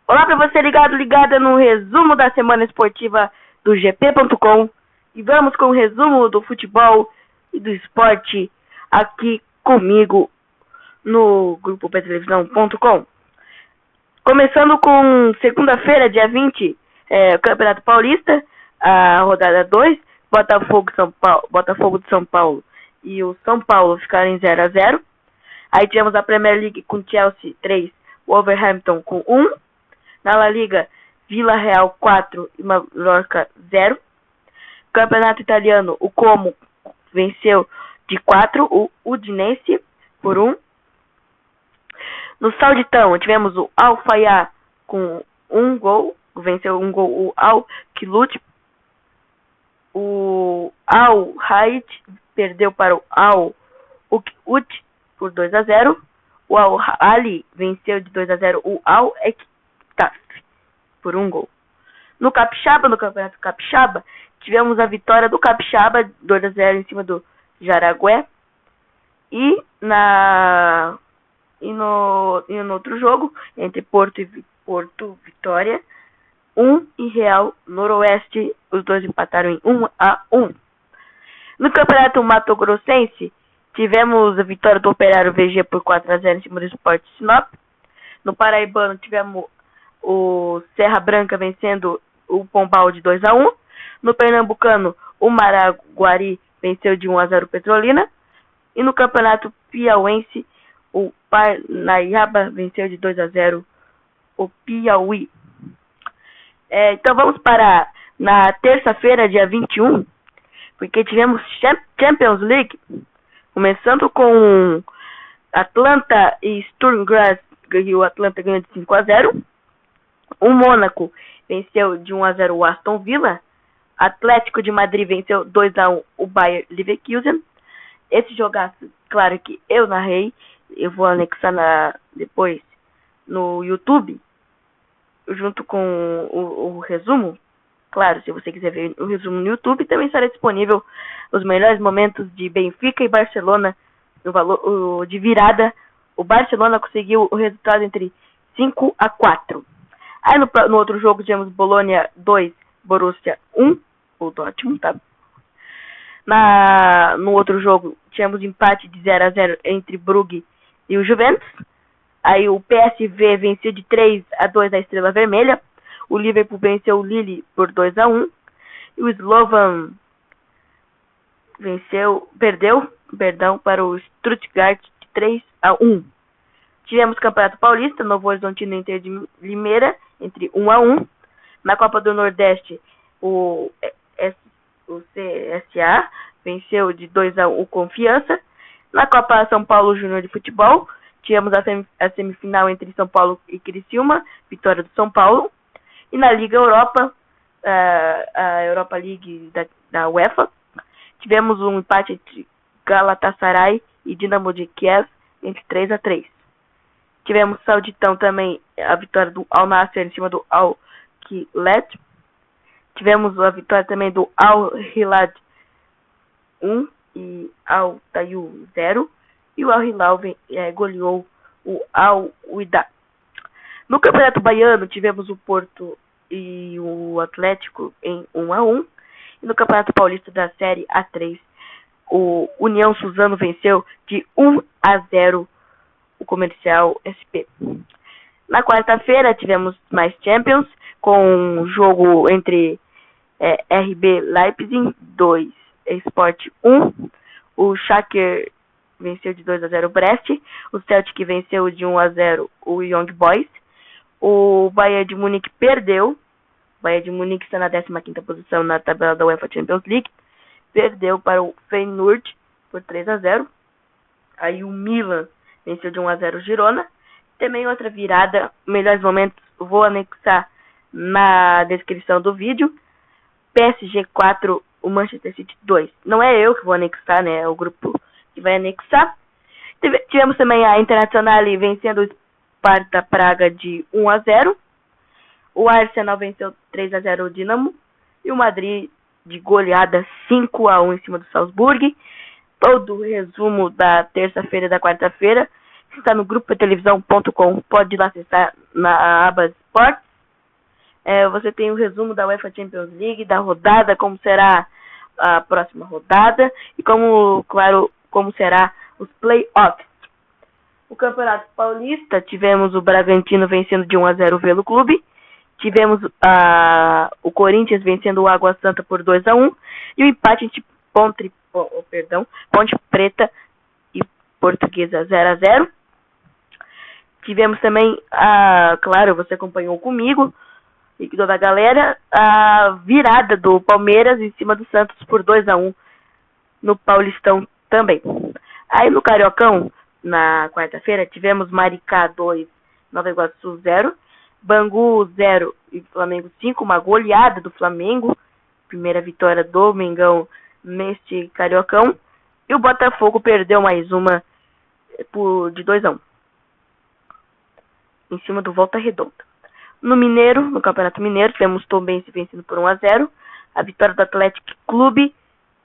Olá para você ligada no resumo da semana esportiva do GP.com. E vamos com o resumo do futebol e do esporte aqui comigo no grupo Petelevisão.com. Começando com segunda-feira, dia 20, Campeonato Paulista, a rodada 2, Botafogo de São Paulo e o São Paulo ficaram em 0-0. Aí tivemos a Premier League com Chelsea 3, Wolverhampton com 1. Na La Liga, Vila Real 4 e Mallorca 0. Campeonato Italiano, o Como venceu de 4 o Udinese por 1. No Sauditão, tivemos o Al-Fayha com 1 gol, venceu 1 gol o Al-Khilud. O Al-Haid perdeu para o Al-Uqud por 2-0. O Al-Ali venceu de 2-0 o Al-Ektaf por 1 gol. No Campeonato Capixaba, tivemos a vitória do Capixaba 2-0 em cima do Jaragué. E no outro jogo, entre Porto Vitória, 1 e Real Noroeste, os dois empataram em 1-1. No Campeonato Mato Grossense, tivemos a vitória do Operário VG por 4-0 em cima do Sport Sinop. No Paraibano, tivemos o Serra Branca vencendo o Pombal de 2-1. No Pernambucano, o Maraguari venceu de 1-0 o Petrolina. E no Campeonato Piauense, o Parnaíba venceu de 2-0 o Piauí. Então vamos para na terça-feira, dia 21, porque tivemos Champions League, começando com Atlanta e Sturm Graz, e o Atlanta ganhou de 5-0. O Mônaco venceu de 1-0 o Aston Villa. Atlético de Madrid venceu 2-1 o Bayer Leverkusen. Esse jogaço, claro que eu narrei, eu vou anexar depois no YouTube, junto com o resumo. Claro, se você quiser ver o resumo no YouTube, também estará disponível os melhores momentos de Benfica e Barcelona, de virada. O Barcelona conseguiu o resultado entre 5-4. Aí no outro jogo tivemos Bologna 2, Borussia 1, o Dortmund, tá? No outro jogo tivemos empate de 0-0 entre Brugge e o Juventus. Aí o PSV venceu de 3-2 a Estrela Vermelha. O Liverpool venceu o Lille por 2-1. E o Slovan perdeu para o Stuttgart de 3-1. Tivemos Campeonato Paulista, Novo Horizontino e Inter de Limeira, entre 1-1. Na Copa do Nordeste, o CSA venceu de 2-1 o Confiança. Na Copa São Paulo Júnior de Futebol, tivemos a semifinal entre São Paulo e Criciúma, vitória do São Paulo. E na Liga Europa, a Europa League da UEFA, tivemos um empate entre Galatasaray e Dinamo de Kiev, entre 3-3. Tivemos Sauditão também, a vitória do Al Nassr em cima do Al-Khilad. Tivemos a vitória também do Al-Hilal 1 e Al-Tayu 0. E o Al-Hilal goleou o Al-Wydad. No Campeonato Baiano, tivemos o Porto e o Atlético em 1-1. E no Campeonato Paulista da Série A3, o União Suzano venceu de 1-0 o Comercial SP. Na quarta-feira, tivemos mais Champions, com um jogo entre RB Leipzig 2, Sport 1. O Schalke venceu de 2-0 o Brest. O Celtic venceu de 1-0 o Young Boys. O Bayern de Munique perdeu. O Bayern de Munique está na 15ª posição na tabela da UEFA Champions League. Perdeu para o Feyenoord por 3-0. Aí o Milan venceu de 1-0 o Girona. Também outra virada, melhores momentos, vou anexar na descrição do vídeo. PSG 4, o Manchester City 2. Não é eu que vou anexar, né? É o grupo que vai anexar. Tivemos também a Internacional vencendo o Sparta Praga de 1-0. O Arsenal venceu 3-0 o Dinamo. E o Madrid de goleada 5-1 em cima do Salzburg. Todo o resumo da terça-feira e da quarta-feira está no grupotelevisão.com. Pode ir lá acessar na aba Esportes. Você tem o resumo da UEFA Champions League, da rodada, como será a próxima rodada e como será os playoffs. O Campeonato Paulista, tivemos o Bragantino vencendo de 1-0 o Velo Clube. Tivemos o Corinthians vencendo o Água Santa por 2-1. E o empate entre Ponte Preta e Portuguesa 0-0. Tivemos também, claro, você acompanhou comigo e toda a galera, a virada do Palmeiras em cima do Santos por 2-1 no Paulistão também. Aí no Cariocão, na quarta-feira, tivemos Maricá 2, Nova Iguaçu 0, Bangu 0 e Flamengo 5, uma goleada do Flamengo, primeira vitória do Mengão neste Cariocão, e o Botafogo perdeu mais uma de 2-1 em cima do Volta Redonda. No Campeonato Mineiro, tivemos Tombense vencendo por 1-0, a vitória do Atlético Clube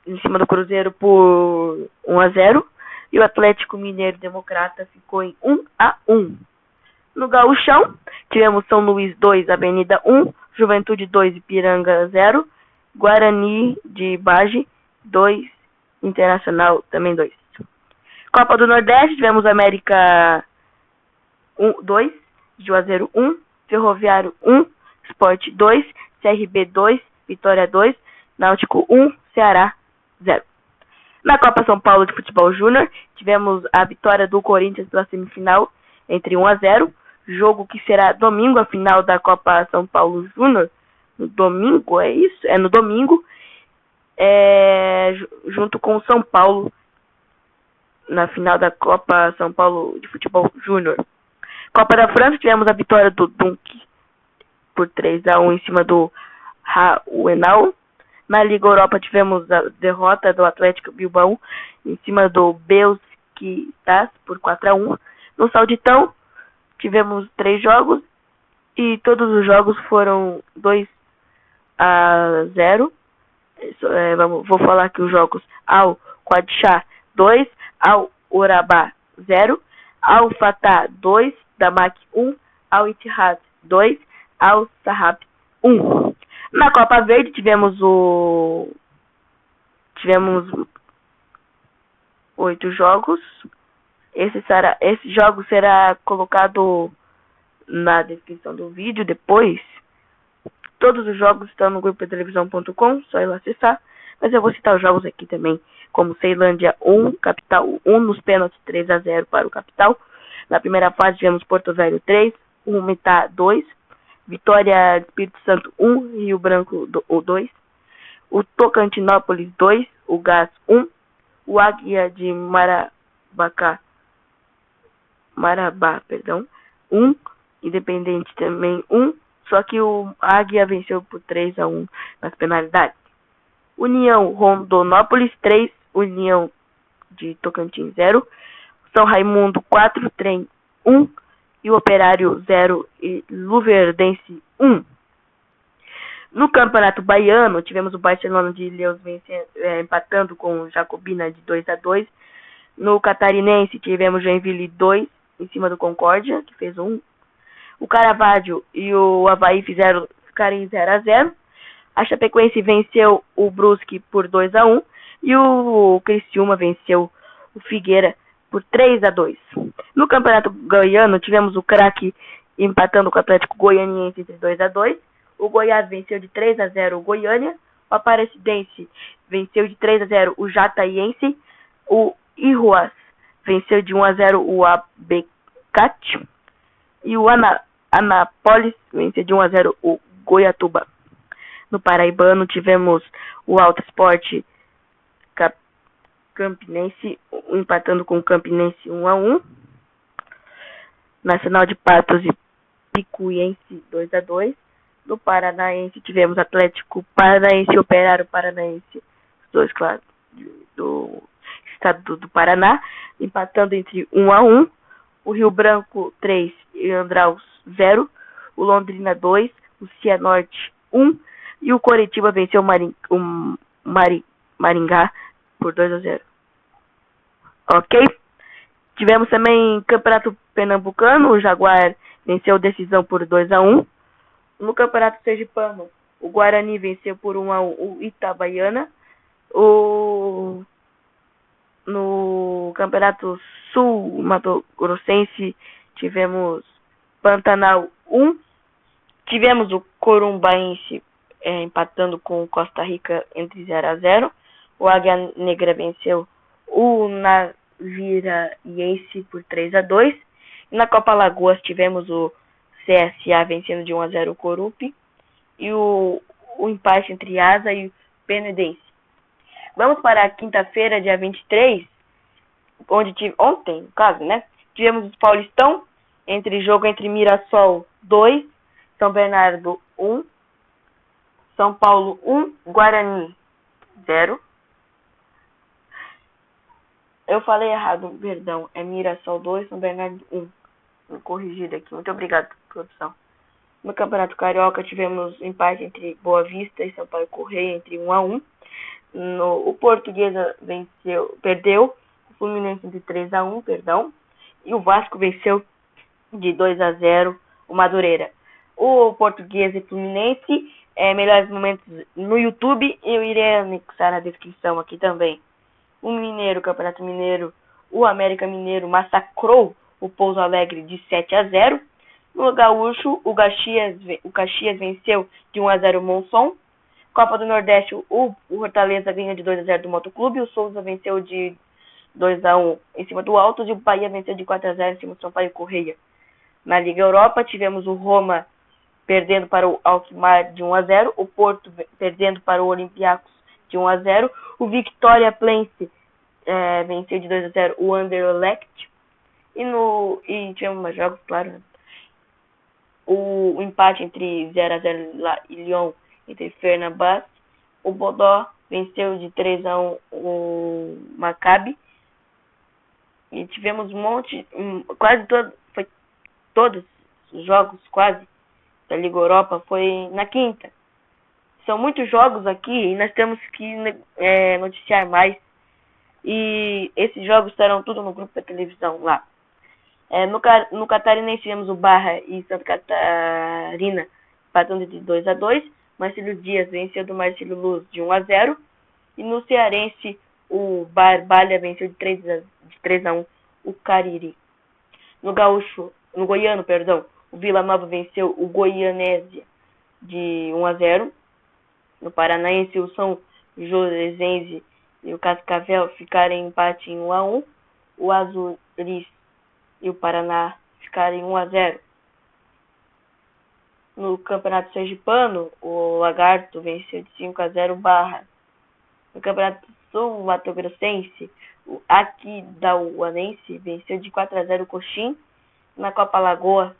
em cima do Cruzeiro por 1-0, e o Atlético Mineiro Democrata ficou em 1-1. No Gauchão, tivemos São Luís 2, Avenida 1, Juventude 2, Ipiranga 0, Guarani de Bage 2, Internacional também 2. Copa do Nordeste, tivemos América 2, Juazeiro 1, Ferroviário 1, Sport 2, CRB 2, Vitória 2, Náutico 1, Ceará 0. Na Copa São Paulo de Futebol Júnior, tivemos a vitória do Corinthians pela semifinal entre 1-0, jogo que será domingo, a final da Copa São Paulo Júnior. No domingo, é isso? No domingo, junto com o São Paulo, na final da Copa São Paulo de Futebol Júnior. Copa da França, tivemos a vitória do Dunk por 3-1 em cima do Rauenal. Na Liga Europa, tivemos a derrota do Atlético Bilbao em cima do Beşiktaş por 4-1. No Sauditão, tivemos 3 jogos e todos os jogos foram 2-0. Vou falar aqui os jogos: Al Qadisha 2, Al Urabá 0, Al Fatah 2, Damak 1, Al Ittihad 2, Al Sahab 1. Na Copa Verde tivemos 8 jogos. Esse jogo será colocado na descrição do vídeo depois. Todos os jogos estão no grupotelevisão.com, só ir lá acessar. Mas eu vou citar os jogos aqui também, como Ceilândia 1, Capital 1, nos pênaltis 3-0 para o Capital. Na primeira fase tivemos Porto Velho 3, Humitá 2, Vitória de Espírito Santo 1, Rio Branco 2, o Tocantinópolis 2, o Gás 1, o Águia de Marabá 1, Independente também 1, só que o Águia venceu por 3-1 nas penalidades. União Rondonópolis 3, União de Tocantins 0, São Raimundo 4, Trem 1, e o Operário 0 e Luverdense 1. No Campeonato Baiano, tivemos o Barcelona de Ilhéus empatando com o Jacobina de 2-2. No Catarinense, tivemos Joinville 2 em cima do Concórdia, que fez 1. O Caravaggio e o Avaí ficaram em 0-0. A Chapecoense venceu o Brusque por 2-1 e o Criciúma venceu o Figueira por 3-2. No Campeonato Goiano, tivemos o Craque empatando com o Atlético Goianiense entre 2-2. O Goiás venceu de 3-0 o Goiânia. O Aparecidense venceu de 3-0 o Jataiense. O Iruas venceu de 1-0 o Abecate. E o Anápolis venceu de 1-0 o Goiatuba. No Paraibano, tivemos o Alto Esporte Campinense empatando com o Campinense 1-1. Nacional de Patos e Picuiense 2-2. No Paranaense tivemos Atlético Paranaense e Operário Paranaense, os dois, claro, do estado do Paraná, empatando entre 1-1. O Rio Branco 3 e Andraus 0. O Londrina 2, o Cianorte 1. E o Coritiba venceu o Maringá por 2-0. Ok? Tivemos também Campeonato Pernambucano, o Jaguar venceu decisão por 2-1. No Campeonato Sergipano, o Guarani venceu por 1-1 o Itabaiana. No Campeonato Sul Mato Grossense tivemos Pantanal 1. Tivemos o Corumbaense empatando com Costa Rica entre 0-0. O Águia Negra venceu o Naviraense por 3-2. E na Copa Lagoas tivemos o CSA vencendo de 1-0 o Corupe. E o empate entre Asa e o Penedense. Vamos para a quinta-feira, dia 23, ontem, no caso, né? Tivemos o Paulistão, jogo entre Mirassol 2, São Bernardo 1, São Paulo 1, Guarani 0. Eu falei errado, perdão. É Mirassol 2, São Bernardo 1. Vou corrigir aqui. Muito obrigado, produção. No Campeonato Carioca tivemos empate entre Boa Vista e Sampaio Correia entre 1-1. O Portuguesa perdeu o Fluminense de 3-1, e o Vasco venceu de 2-0 o Madureira. O Portuguesa e Fluminense, melhores momentos no YouTube, eu irei anexar na descrição aqui também. O Campeonato Mineiro, o América Mineiro massacrou o Pouso Alegre de 7-0. No Gaúcho, o Caxias venceu de 1-0 o Monson. Copa do Nordeste, o Fortaleza ganhou de 2-0 do Motoclube. O Souza venceu de 2-1 em cima do Altos. E o Bahia venceu de 4-0 em cima do Sampaio Correia. Na Liga Europa, tivemos o Roma perdendo para o Alkmaar de 1-0. O Porto perdendo para o Olympiacos de 1-0. O Victoria Plzense venceu de 2-0 o Anderlecht. E tivemos mais jogos, claro, né? O empate entre 0-0 e Lyon entre Fenerbahçe. O Bodó venceu de 3-1 o Maccabi. E tivemos todos os jogos quase da Liga Europa foi na quinta. São muitos jogos aqui e nós temos que noticiar mais. E esses jogos estarão tudo no grupo da televisão lá. No Catarinense tivemos o Barra e Santa Catarina empatando de 2-2. Marcelo Dias venceu do Marcelo Luz de 1-0. E no Cearense, o Barbalha venceu de 3-1 o Cariri. No Goiano, o Vila Nova venceu o Goianésia de 1-0. No Paranaense, o São Joséense e o Cascavel ficaram em empate em 1-1. O Azuris e o Paraná ficaram em 1-0. No Campeonato Sergipano, o Lagarto venceu de 5-0 o Barra. No Campeonato Sul Mato Grossense, o Aquidauanense venceu de 4-0 o Coxim. Na Copa Lagoa,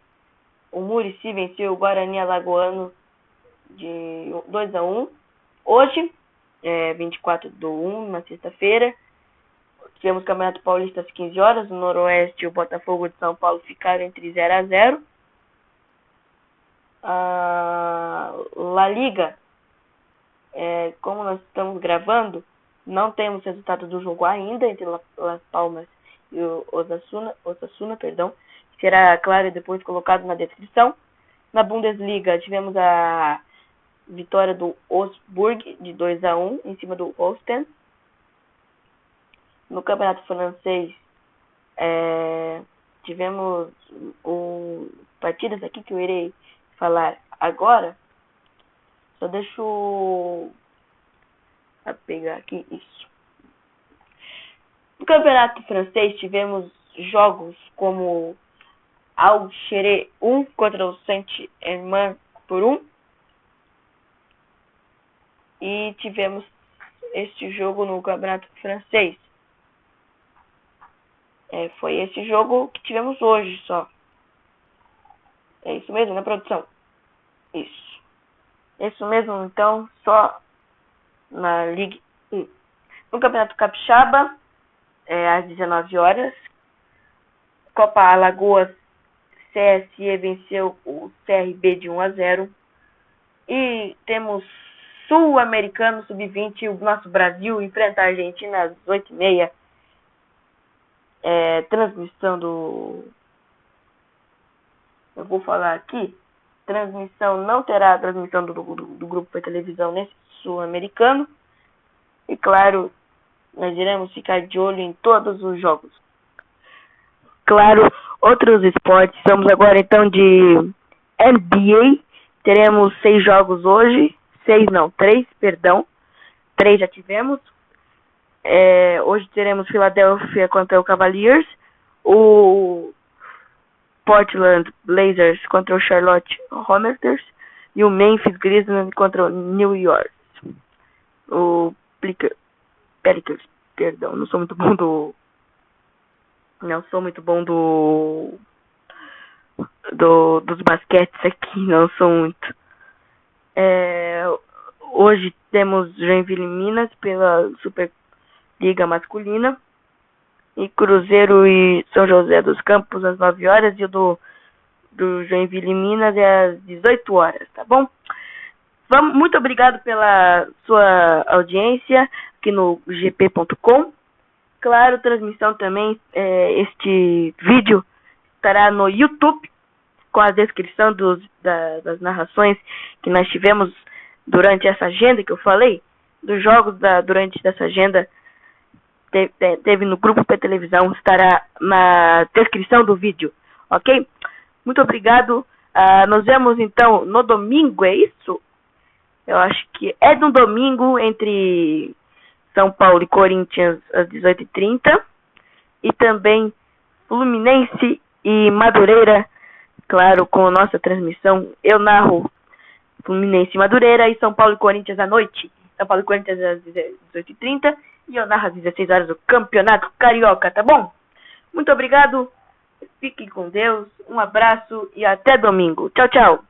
o Murici venceu o Guarani Alagoano de 2-1. Hoje, 24/1, na sexta-feira, tivemos Campeonato Paulista às 15 horas. O Noroeste e o Botafogo de São Paulo ficaram entre 0-0. La Liga, como nós estamos gravando, não temos resultado do jogo ainda entre Las Palmas e o Osasuna, será, claro, depois colocado na descrição. Na Bundesliga, tivemos a vitória do Wolfsburg de 2-1 em cima do Holstein. No Campeonato Francês, tivemos partidas aqui que eu irei falar agora. Só deixa eu pegar aqui isso. No Campeonato Francês tivemos jogos como Auxerre 1 contra o Saint-Germain por 1. E tivemos este jogo no Campeonato Francês. Foi esse jogo que tivemos hoje só. É isso mesmo, né, produção? Isso mesmo, então, só na Ligue 1. No Campeonato Capixaba, às 19 horas, Copa Alagoas, CSE venceu o CRB de 1-0. E temos Sul-Americano Sub-20, o nosso Brasil enfrenta a Argentina às 8h30. transmissão do... Eu vou falar aqui. Não terá transmissão do grupo por televisão nesse sul-americano. E claro, nós iremos ficar de olho em todos os jogos. Claro, outros esportes. Vamos agora então de NBA. Teremos 6 jogos hoje. 3, perdão. 3 já tivemos. Hoje teremos Philadelphia contra o Cavaliers. O Portland Blazers contra o Charlotte Hornets. E o Memphis Grizzlies contra o New York. O Pelicans, perdão, não sou muito bom dos basquetes aqui, não sou muito. Hoje temos Joinville e Minas pela Superliga Masculina e Cruzeiro e São José dos Campos às 9 horas e o do Joinville e Minas é às 18 horas, tá bom? Muito obrigado pela sua audiência aqui no gp.com. Claro, transmissão também, este vídeo estará no YouTube com a descrição das narrações que nós tivemos durante essa agenda que eu falei, dos jogos durante essa agenda, teve no grupo P Televisão, estará na descrição do vídeo, ok? Muito obrigado, nos vemos então no domingo, é isso? Eu acho que é no domingo entre São Paulo e Corinthians às 18h30 e também Fluminense e Madureira, claro, com a nossa transmissão. Eu narro Fluminense e Madureira e São Paulo e Corinthians à noite. São Paulo e Corinthians às 18h30 e eu narro às 16 horas o Campeonato Carioca, tá bom? Muito obrigado, fiquem com Deus, um abraço e até domingo. Tchau, tchau.